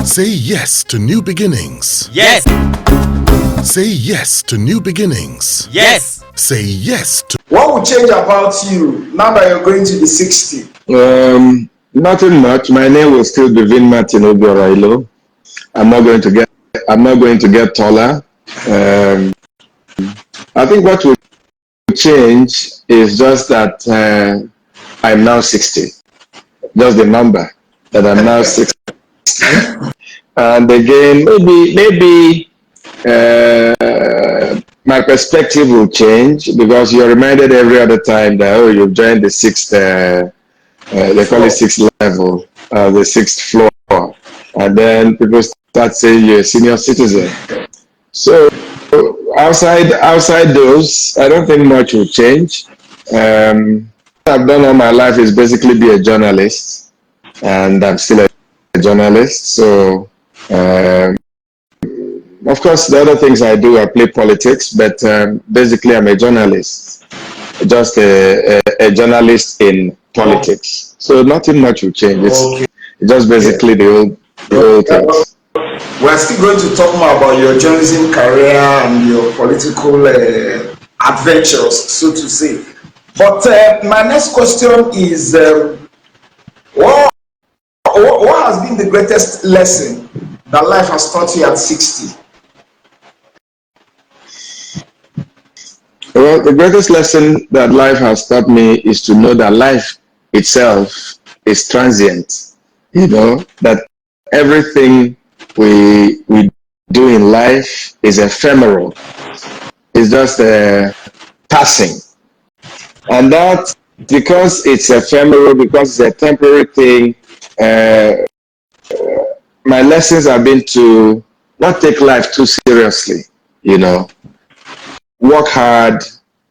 Say yes to new beginnings. Yes. Say yes to new beginnings. Yes. Say yes to... What will change about you now that you're going to be 60? Nothing much. My name will still be Vin-Martin Obiora Ilo. I'm not going to get taller. I think what will change is just that I'm now 60. Just the number that I'm now 60. And again, maybe my perspective will change, because you're reminded every other time that, oh, you've joined the sixth, they call it sixth level, the sixth floor. And then people start saying you're a senior citizen. So outside those, I don't think much will change. What I've done all my life is basically be a journalist, and I'm still a journalist. So of course, the other things I do, I play politics, but basically I'm a journalist, just a journalist in politics. So nothing much will change. It's just basically the old things. We're still going to talk more about your journalism career and your political adventures, so to say. But my next question is, what has been the greatest lesson that life has taught you at 60? Well, the greatest lesson that life has taught me is to know that life itself is transient. You know, that everything we do in life is ephemeral. It's just passing. And that, because it's ephemeral, because it's a temporary thing, my lessons have been to not take life too seriously, you know. Work hard,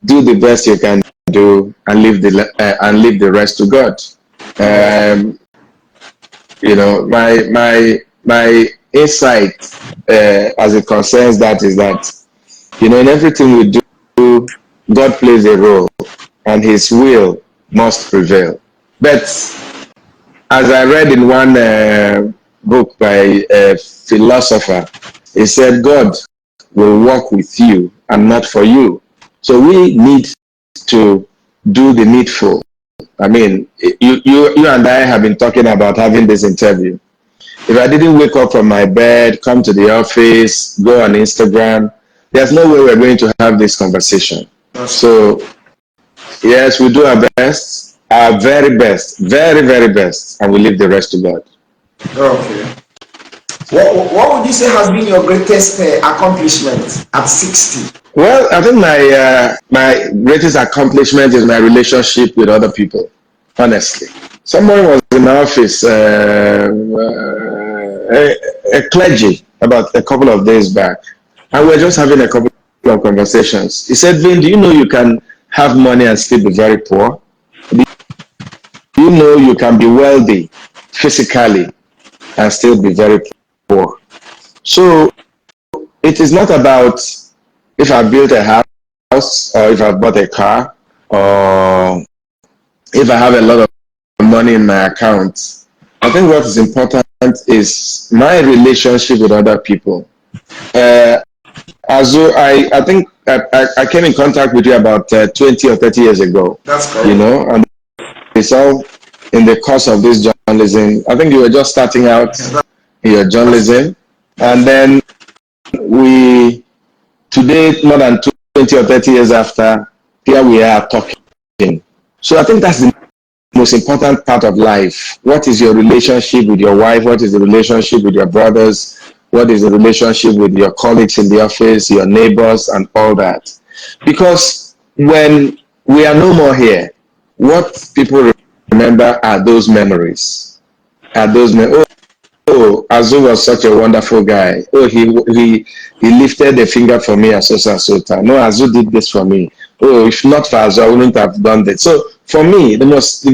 do the best you can do, and leave the rest to God. You know, my insight as it concerns that is that, you know, in everything we do, God plays a role, and His will must prevail. But as I read in one book by a philosopher, he said, God will work with you and not for you. So we need to do the needful. I mean, you and I have been talking about having this interview. If I didn't wake up from my bed, come to the office, go on Instagram, there's no way we're going to have this conversation. So, yes, we do our best, our very best, very, very best, and we leave the rest to God. Okay. What would you say has been your greatest accomplishment at 60? Well, I think my greatest accomplishment is my relationship with other people, honestly. Someone was in my office, a clergy, about a couple of days back, and we were just having a couple of conversations. He said, Vin, do you know you can have money and still be very poor? Do you know you can be wealthy physically and still be very poor? So it is not about if I built a house, or if I bought a car, or if I have a lot of money in my account. I think what is important is my relationship with other people. Azu, I think I came in contact with you about 20 or 30 years ago. That's correct. You know, and it's all in the course of this journalism. I think you were just starting out in your journalism, and then today, more than 20 or 30 years after, here we are talking. So I think that's the most important part of life. What is your relationship with your wife? What is the relationship with your brothers? What is the relationship with your colleagues in the office, your neighbors, and all that? Because when we are no more here, what people remember are those memories. Oh, Azu was such a wonderful guy. Oh, he lifted a finger for me as Sota. No, Azu did this for me. Oh, if not for Azu, I wouldn't have done that. So for me, the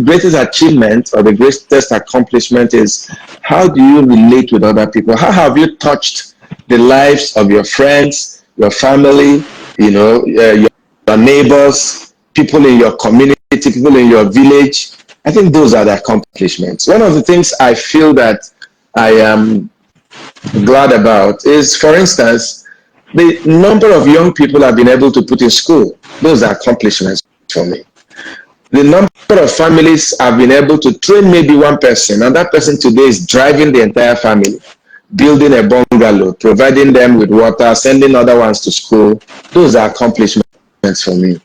greatest achievement or the greatest accomplishment is, how do you relate with other people? How have you touched the lives of your friends, your family, you know, your neighbors, people in your community, people in your village? I think those are the accomplishments. One of the things I feel that I am glad about is, for instance, the number of young people I've been able to put in school. Those are accomplishments for me. The number of families I've been able to train maybe one person, and that person today is driving the entire family, building a bungalow, providing them with water, sending other ones to school. Those are accomplishments for me.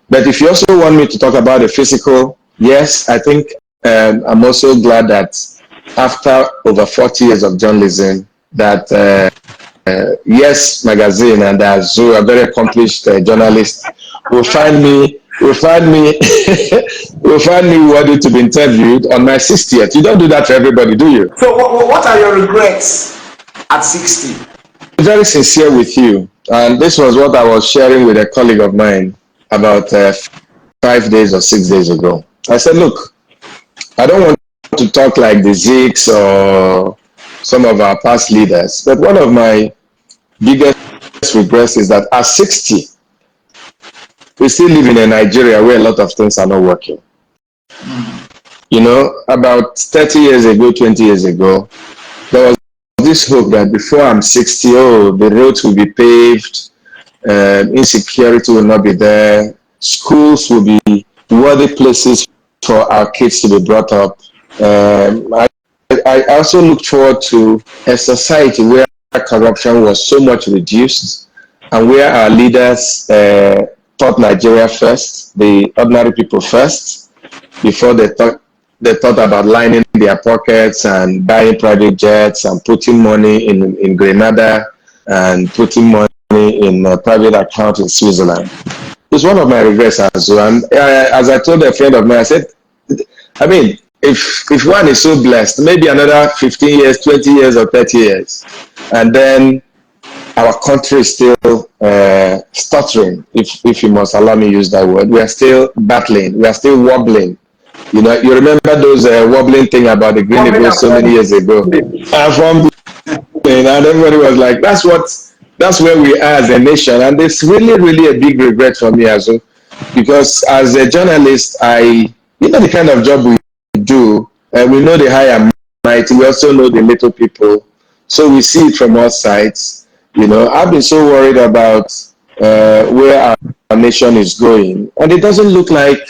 But if you also want me to talk about the physical, yes, I think I'm also glad that after over 40 years of journalism, that Yes Magazine and Azu, a very accomplished journalist, will find me will find me worthy to be interviewed on my 60th. You don't do that for everybody, do you? So what are your regrets at 60? Very sincere with you, and this was what I was sharing with a colleague of mine about 5 days or 6 days ago. I said, look, I don't want to talk like the Zeeks or some of our past leaders, but one of my biggest regrets is that at 60, we still live in a Nigeria where a lot of things are not working. You know, about 30 years ago, 20 years ago, there was this hope that before I'm 60, the roads will be paved, insecurity will not be there, schools will be worthy places for our kids to be brought up. I also looked forward to a society where corruption was so much reduced and where our leaders thought Nigeria first, the ordinary people first, before they thought about lining their pockets and buying private jets and putting money in Grenada and putting money in a private account in Switzerland. It's one of my regrets as well. And as I told a friend of mine, I said, I mean, if one is so blessed, maybe another 15 years, 20 years, or 30 years, and then our country is still stuttering, if you must allow me to use that word. We are still battling. We are still wobbling. You know, you remember those wobbling thing about the Green Eagles so many years ago? And everybody was like, that's where we are as a nation. And it's really, really a big regret for me as well. Because as a journalist, you know the kind of job we do, we know the high and mighty, we also know the little people. So we see it from all sides. You know, I've been so worried about where our nation is going. And it doesn't look like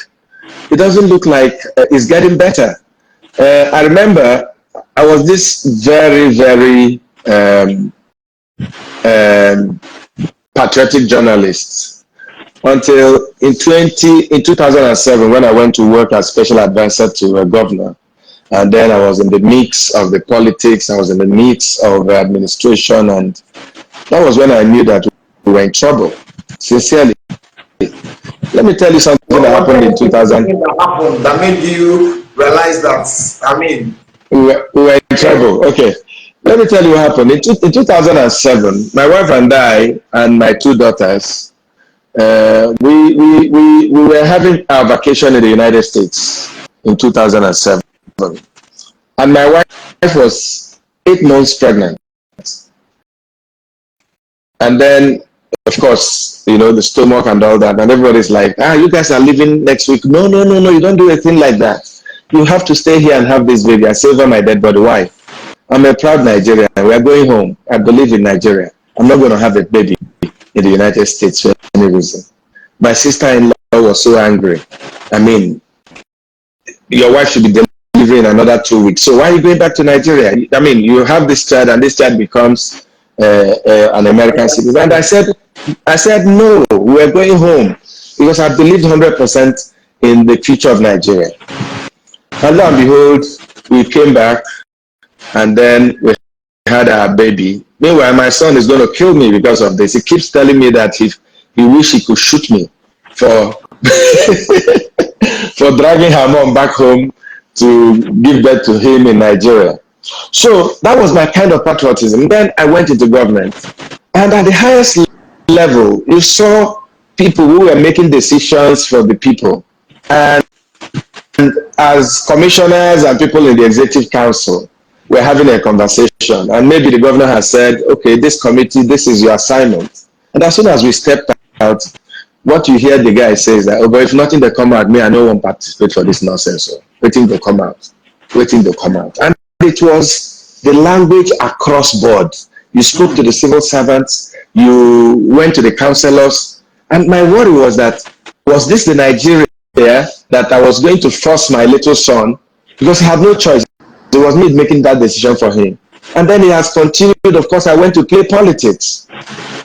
it's getting better. I remember I was this very, very patriotic journalist until in 2007 when I went to work as special advisor to a governor. And then I was in the mix of the politics, I was in the mix of the administration, and that was when I knew that we were in trouble. Sincerely. Let me tell you something that happened in 2000. That made you realize that, I mean, we were in trouble. Okay. Let me tell you what happened. In 2007, my wife and I and my two daughters, we were having our vacation in the United States in 2007. And my wife was 8 months pregnant. And then, of course, you know, the stomach and all that. And everybody's like, you guys are leaving next week. No, you don't do a thing like that. You have to stay here and have this baby. I say, over my dead body. Why? I'm a proud Nigerian. We're going home. I believe in Nigeria. I'm not going to have a baby in the United States for any reason. My sister-in-law was so angry. I mean, your wife should be delivering in another 2 weeks. So why are you going back to Nigeria? I mean, you have this child and this child becomes an American citizen. And I said, no, we're going home because I believed 100% in the future of Nigeria. And lo and behold, we came back and then we had our baby. Meanwhile, my son is going to kill me because of this. He keeps telling me that he wish he could shoot me for for dragging her mom back home to give birth to him in Nigeria. So that was my kind of patriotism. Then I went into government. And at the highest level, you saw people who were making decisions for the people. And as commissioners and people in the executive council, we're having a conversation. And maybe the governor has said, okay, this committee, this is your assignment. And as soon as we stepped out, what you hear the guy say is that, oh, but if nothing they come out, me, I don't want to participate for this nonsense. So waiting to come out. And it was the language across board. You spoke to the civil servants, you went to the councillors, and my worry was this the Nigeria that I was going to force my little son, because he had no choice. It was me making that decision for him. And then he has continued. Of course, I went to play politics,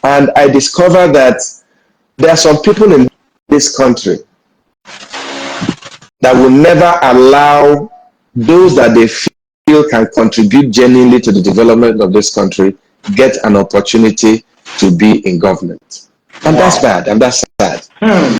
and I discovered that there are some people in this country that will never allow those that they feel can contribute genuinely to the development of this country get an opportunity to be in government. And that's bad, and that's sad.